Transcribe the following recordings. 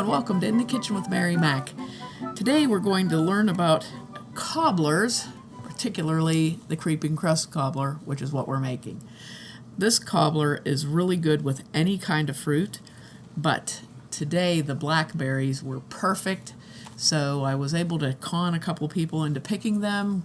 and welcome to In the Kitchen with Mary Mac. Today we're going to learn about cobblers, particularly the creeping crust cobbler, which is what we're making. This cobbler is really good with any kind of fruit, but today the blackberries were perfect, so I was able to con a couple people into picking them.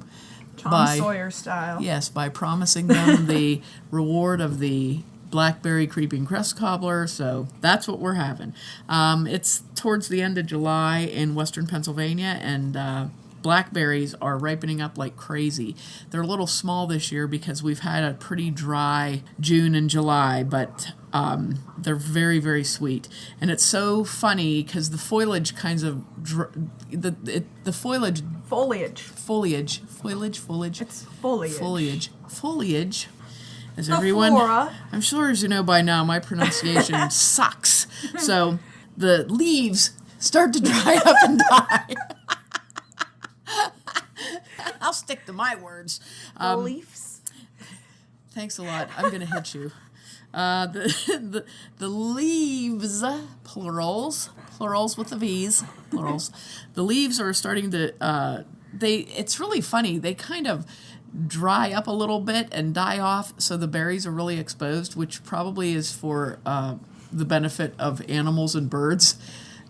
Tom Sawyer style. Yes, by promising them the reward of the blackberry creeping crust cobbler, so that's what we're having. It's towards the end of July in western Pennsylvania, and blackberries are ripening up like crazy. They're a little small this year because we've had a pretty dry June and July, but they're very, very sweet. And it's so funny because the foliage kinds of the foliage. It's foliage. As everyone, flora. I'm sure as you know by now, my pronunciation sucks. So the leaves start to dry up and die. I'll stick to my words. Leaves. Thanks a lot. I'm going to hit you. The leaves, plurals with the V's, plurals. The leaves are starting to, it's really funny. They kind of dry up a little bit and die off, so the berries are really exposed, which probably is for the benefit of animals and birds,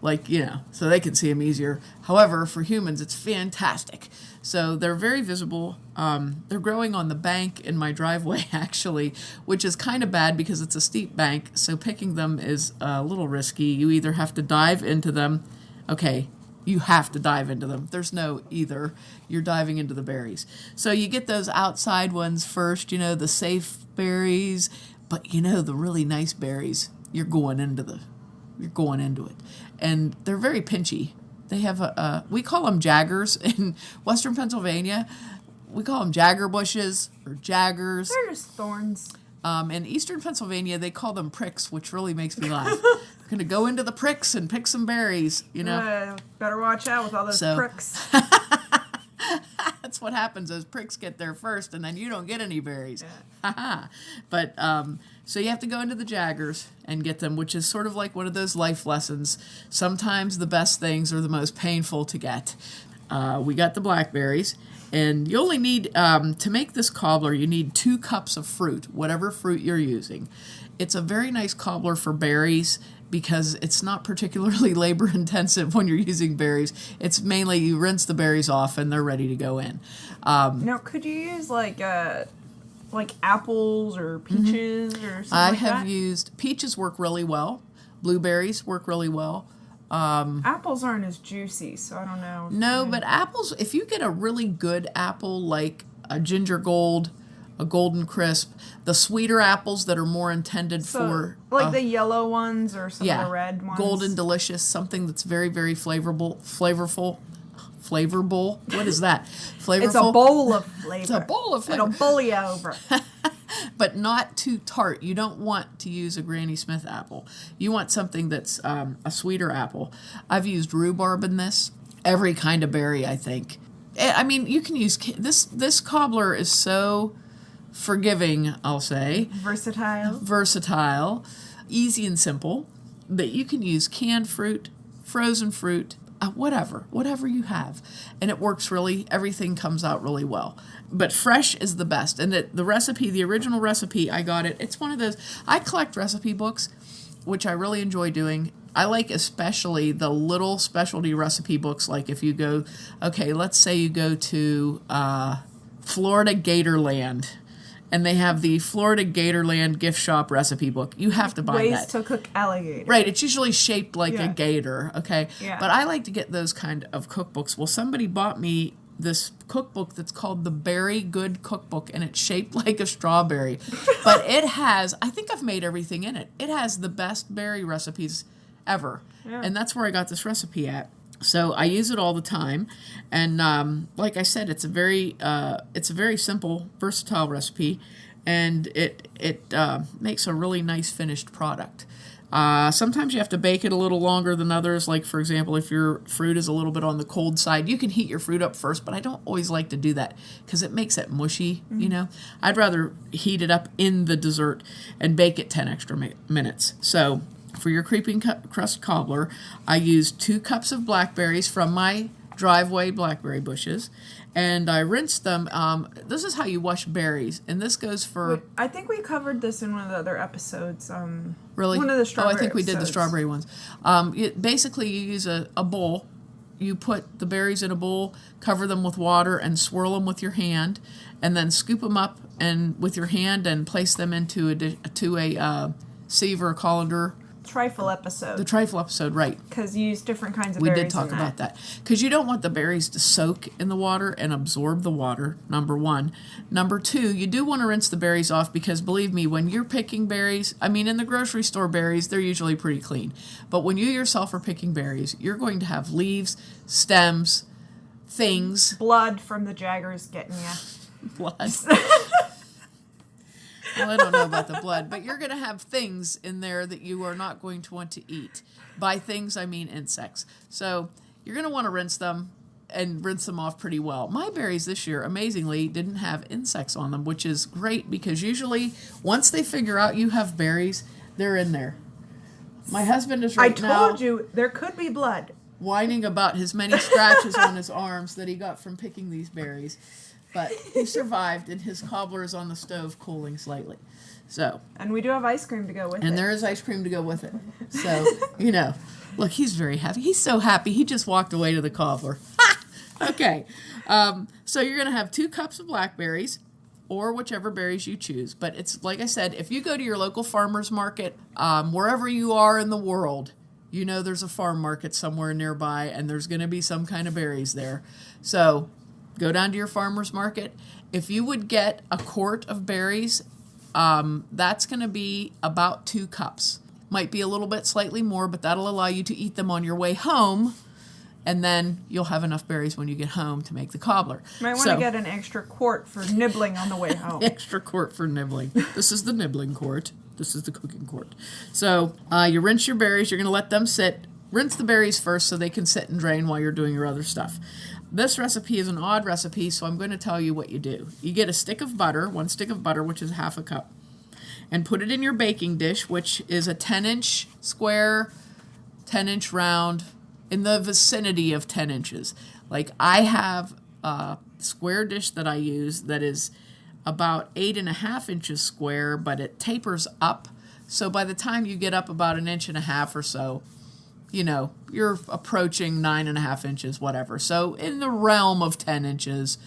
so they can see them easier. However, for humans, it's fantastic. So they're very visible. They're growing on the bank in my driveway, actually, which is kind of bad because it's a steep bank, so picking them is a little risky. You either have to dive into them. Okay, you have to dive into them. There's no either. You're diving into the berries. So you get those outside ones first, the safe berries, but the really nice berries, you're going into it. And they're very pinchy. They have we call them jaggers in western Pennsylvania. We call them jagger bushes or jaggers. They're just thorns. In eastern Pennsylvania, they call them pricks, which really makes me laugh. We're going to go into the pricks and pick some berries, Better watch out with all those pricks. That's what happens. Those pricks get there first, and then you don't get any berries. Yeah. But, so you have to go into the jaggers and get them, which is sort of like one of those life lessons. Sometimes the best things are the most painful to get. We got the blackberries. And you only need, to make this cobbler, you need 2 cups of fruit, whatever fruit you're using. It's a very nice cobbler for berries because it's not particularly labor intensive when you're using berries. It's mainly you rinse the berries off and they're ready to go in. Now, could you use like apples or peaches or something I like that? have used, peaches work really well. Blueberries work really well. Apples aren't as juicy, so I don't know. No, but apples, if you get a really good apple like a ginger gold, a golden crisp, the sweeter apples that are more intended for... Like the yellow ones or some of the red ones? Golden delicious, something that's very, very flavorful. What is that? Flavorful? It's a bowl of flavor. It's a bowl of flavor. It'll bowl you over. But not too tart. You don't want to use a Granny Smith apple. You want something that's a sweeter apple. I've used rhubarb in this. Every kind of berry, I think. I mean, you can use... This cobbler is so forgiving, I'll say. Versatile. Easy and simple. That you can use canned fruit, frozen fruit, whatever you have. And it works everything comes out really well. But fresh is the best. And the recipe, the original recipe, I got it. It's one of those, I collect recipe books, which I really enjoy doing. I like especially the little specialty recipe books, like if you go, let's say you go to Florida Gatorland, and they have the Florida Gatorland gift shop recipe book. You have to buy that. Ways to cook alligator. Right, it's usually shaped like a gator, okay? Yeah. But I like to get those kind of cookbooks. Well, somebody bought me this cookbook that's called the Berry Good Cookbook, and it's shaped like a strawberry. But it has, I think I've made everything in it. It has the best berry recipes ever. Yeah. And that's where I got this recipe at. So I use it all the time, and like I said, it's a very simple, versatile recipe, and it makes a really nice finished product. Sometimes you have to bake it a little longer than others. Like, for example, if your fruit is a little bit on the cold side, you can heat your fruit up first, but I don't always like to do that because it makes it mushy, I'd rather heat it up in the dessert and bake it 10 extra minutes. So for your creeping crust cobbler, I use 2 cups of blackberries from my driveway blackberry bushes, and I rinsed them. This is how you wash berries, and this goes for... I think we covered this in one of the other episodes. Really? One of the strawberry I think we did the episodes. strawberry ones. Basically, you use a bowl. You put the berries in a bowl, cover them with water, and swirl them with your hand, and then scoop them up and with your hand and place them into a sieve or a colander. Trifle episode. The trifle episode, right. Because you use different kinds of We berries did talk in about that. Because you don't want the berries to soak in the water and absorb the water, number 1. Number 2, you do want to rinse the berries off because, believe me, when you're picking berries, in the grocery store berries, they're usually pretty clean. But when you yourself are picking berries, you're going to have leaves, stems, things. Blood from the Jaggers getting you. Blood. Well, I don't know about the blood, but you're going to have things in there that you are not going to want to eat. By things, I mean insects. So you're going to want to rinse them and rinse them off pretty well. My berries this year, amazingly, didn't have insects on them, which is great because usually once they figure out you have berries, they're in there. My husband is I told you there could be blood. Whining about his many scratches on his arms that he got from picking these berries. But he survived, and his cobbler is on the stove cooling slightly. So. And we do have ice cream to go with it. And there is ice cream to go with it. So, look, he's very happy. He's so happy, he just walked away to the cobbler. Okay. So you're going to have 2 cups of blackberries, or whichever berries you choose. But it's, like I said, if you go to your local farmer's market, wherever you are in the world, there's a farm market somewhere nearby, and there's going to be some kind of berries there. So go down to your farmer's market. If you would get a quart of berries, that's going to be about 2 cups. Might be a little bit slightly more, but that'll allow you to eat them on your way home, and then you'll have enough berries when you get home to make the cobbler. Might want to get an extra quart for nibbling on the way home. Extra quart for nibbling. This is the nibbling quart. This is the cooking quart. So you rinse your berries. You're going to let them sit. Rinse the berries first so they can sit and drain while you're doing your other stuff. This recipe is an odd recipe, so I'm going to tell you what you do. You get a stick of butter, 1 stick of butter, which is half a cup, and put it in your baking dish, which is a 10-inch square, 10-inch round, in the vicinity of 10 inches. Like I have a square dish that I use that is about 8.5 inches square, but it tapers up. So by the time you get up about 1.5 inches or so, you're approaching 9.5 inches, whatever. So in the realm of 10 inches,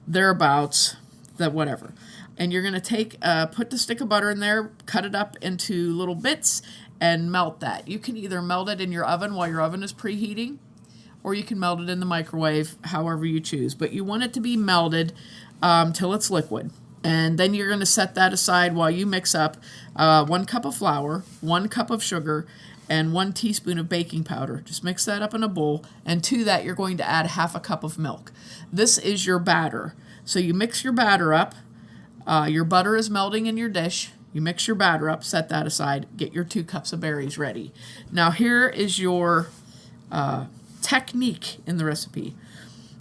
thereabouts, whatever. And you're going to put the stick of butter in there, cut it up into little bits, and melt that. You can either melt it in your oven while your oven is preheating, or you can melt it in the microwave, however you choose. But you want it to be melted till it's liquid. And then you're going to set that aside while you mix up 1 cup of flour, 1 cup of sugar, and 1 teaspoon of baking powder. Just mix that up in a bowl, and to that you're going to add half a cup of milk. This is your batter. So you mix your batter up. Your butter is melting in your dish. You mix your batter up, set that aside, get your 2 cups of berries ready. Now here is your technique in the recipe.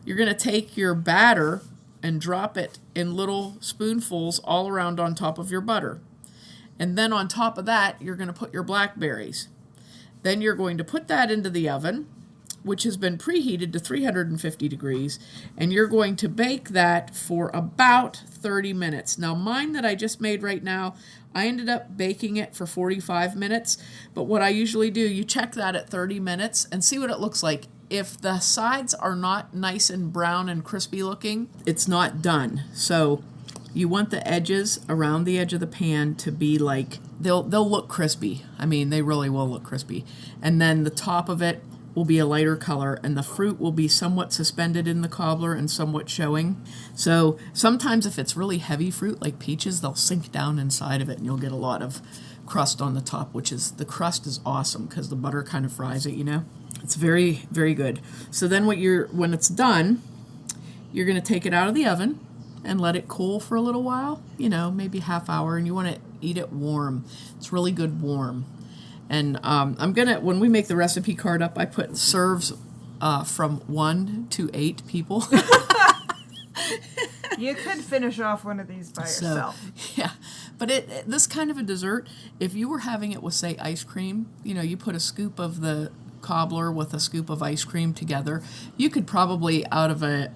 You're going to take your batter and drop it in little spoonfuls all around on top of your butter. And then on top of that, you're going to put your blackberries. Then you're going to put that into the oven, which has been preheated to 350 degrees, and you're going to bake that for about 30 minutes. Now, mine that I just made right now, I ended up baking it for 45 minutes, but what I usually do, you check that at 30 minutes and see what it looks like. If the sides are not nice and brown and crispy looking, it's not done. So you want the edges around the edge of the pan to be like, they'll look crispy. They really will look crispy. And then the top of it will be a lighter color, and the fruit will be somewhat suspended in the cobbler and somewhat showing. So sometimes if it's really heavy fruit like peaches, they'll sink down inside of it, and you'll get a lot of crust on the top, the crust is awesome because the butter kind of fries it, It's very, very good. So then when it's done, you're going to take it out of the oven and let it cool for a little while, maybe half hour, and you want to eat it warm. It's really good warm. And when we make the recipe card up, I put serves from 1 to 8 people. You could finish off one of these by yourself. Yeah, this kind of a dessert, if you were having it with, say, ice cream, you put a scoop of the cobbler with a scoop of ice cream together, you could probably, out of a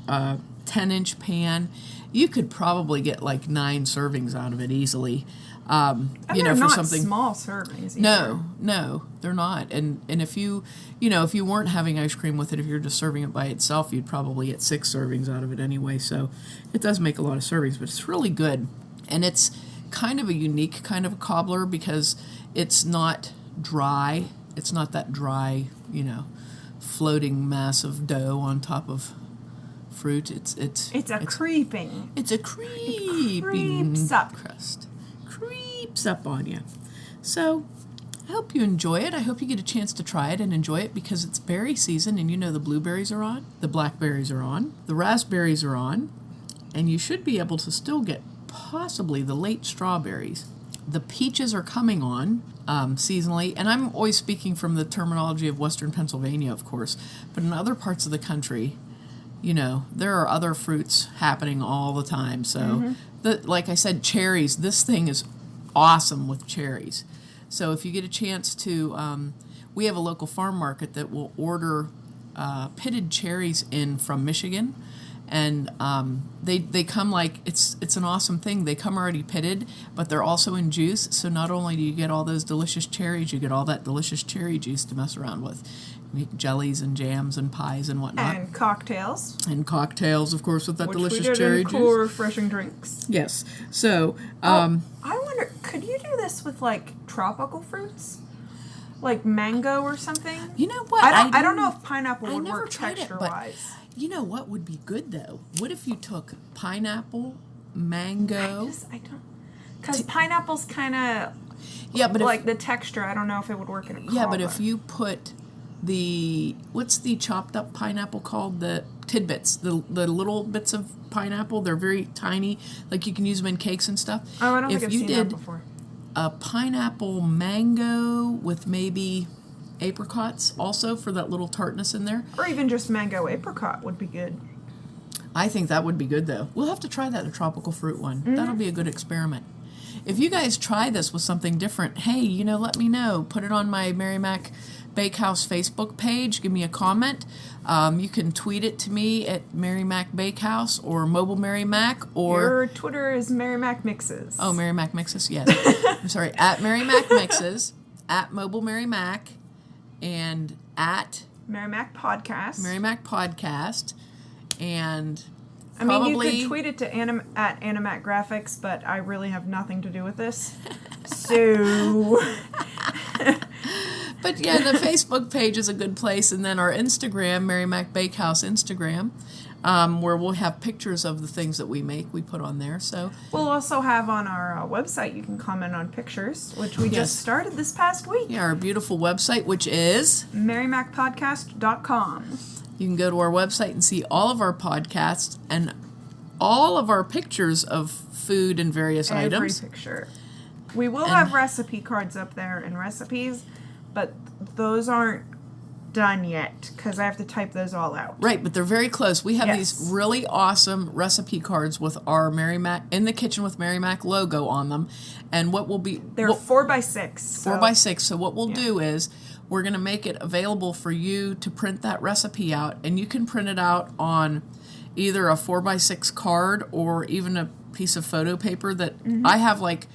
10-inch pan, you could probably get like 9 servings out of it easily. And they're not small servings either. No, they're not. And if if you weren't having ice cream with it, if you're just serving it by itself, you'd probably get 6 servings out of it anyway. So it does make a lot of servings, but it's really good. And it's kind of a unique kind of a cobbler because it's not dry. It's not that dry, floating mass of dough on top of fruit. It's a creeping creeps up. crust. Creeps up on you. So I hope you enjoy it. I hope you get a chance to try it and enjoy it because it's berry season and the blueberries are on, the blackberries are on, the raspberries are on, and you should be able to still get possibly the late strawberries. The peaches are coming on seasonally, and I'm always speaking from the terminology of Western Pennsylvania, of course, but in other parts of the country, there are other fruits happening all the time. So, like I said, cherries, this thing is awesome with cherries. So if you get a chance to, we have a local farm market that will order pitted cherries in from Michigan. And they come like, it's an awesome thing. They come already pitted, but they're also in juice. So not only do you get all those delicious cherries, you get all that delicious cherry juice to mess around with. Make jellies and jams and pies and whatnot. And cocktails. And cocktails, of course, with that Which delicious we did cherry in juice. cool, refreshing drinks. Yes. So, I wonder, could you do this with like tropical fruits? Like mango or something? You know what? I don't know if pineapple would work tried texture-wise. You know what would be good, though? What if you took pineapple, mango... I don't... Because pineapple's kind of... Yeah, but like the texture, I don't know if it would work in a cobbler. Yeah, but if you put the... What's the chopped up pineapple called? The tidbits. The little bits of pineapple. They're very tiny. Like you can use them in cakes and stuff. Oh, I don't think I've seen that before. A pineapple mango with maybe... apricots also for that little tartness in there. Or even just mango apricot would be good. I think that would be good, though. We'll have to try that, the tropical fruit one. That'll be a good experiment. If you guys try this with something different, hey, let me know. Put it on my Mary Mac Bakehouse Facebook page. Give me a comment. You can tweet it to me at Mary Mac Bakehouse or Mobile Mary Mac or... Your Twitter is Mary Mac Mixes. Oh, Mary Mac Mixes, yes. I'm sorry, at Mary Mac Mixes, at Mobile Mary Mac, and at Mary Mac Podcast. Mary Mac Podcast, and I mean, you could tweet it to at Animac Graphics, but I really have nothing to do with this. So, but yeah, the Facebook page is a good place, and then our Instagram, Mary Mac Bakehouse Instagram, where we'll have pictures of the things that we make. We put on there. So we'll also have on our website. You can comment on pictures, which we just started this past week. Yeah, our beautiful website, which is marymacpodcast.com. You can go to our website and see all of our podcasts and all of our pictures of food and various items. Every picture. We will have recipe cards up there and recipes, but those aren't done yet because I have to type those all out. Right, but they're very close. We have these really awesome recipe cards with our Mary Mac in the kitchen with Mary Mac logo on them, and what will be they're 4x6. 4x6. So what we'll do is we're going to make it available for you to print that recipe out, and you can print it out on either a 4x6 card or even a piece of photo paper that I have like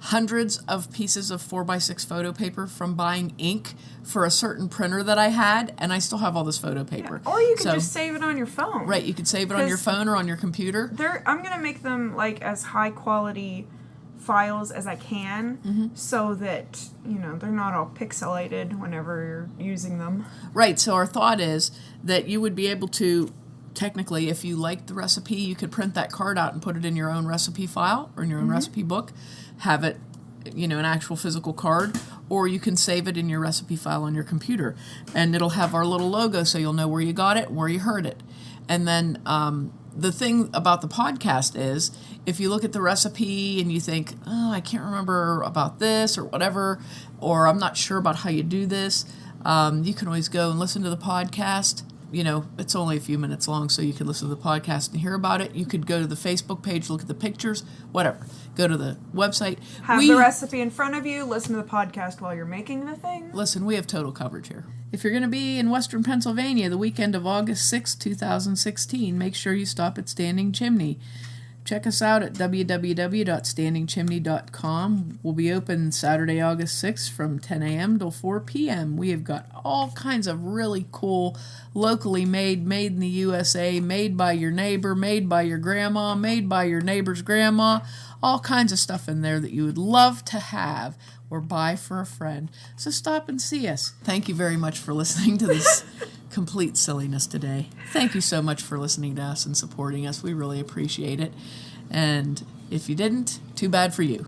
hundreds of pieces of 4x6 photo paper from buying ink for a certain printer that I had, and I still have all this photo paper. Yeah. Or you can just save it on your phone. Right, you could save it on your phone or on your computer. I'm going to make them like as high quality files as I can so that, they're not all pixelated whenever you're using them. Right, so our thought is that you would be able to, technically, if you liked the recipe, you could print that card out and put it in your own recipe file or in your own recipe book, have it, an actual physical card, or you can save it in your recipe file on your computer. And it'll have our little logo so you'll know where you got it and where you heard it. And then the thing about the podcast is, if you look at the recipe and you think, oh, I can't remember about this or whatever, or I'm not sure about how you do this, you can always go and listen to the podcast it's only a few minutes long, so you could listen to the podcast and hear about it. You could go to the Facebook page, look at the pictures, whatever. Go to the website. Have the recipe in front of you. Listen to the podcast while you're making the thing. Listen, we have total coverage here. If you're going to be in Western Pennsylvania the weekend of August 6, 2016, make sure you stop at Standing Chimney. Check us out at www.standingchimney.com. We'll be open Saturday, August 6th from 10 a.m. till 4 p.m. We have got all kinds of really cool, locally made in the USA, made by your neighbor, made by your grandma, made by your neighbor's grandma, all kinds of stuff in there that you would love to have or buy for a friend. So stop and see us. Thank you very much for listening to this complete silliness today. Thank you so much for listening to us and supporting us. We really appreciate it. And if you didn't, too bad for you.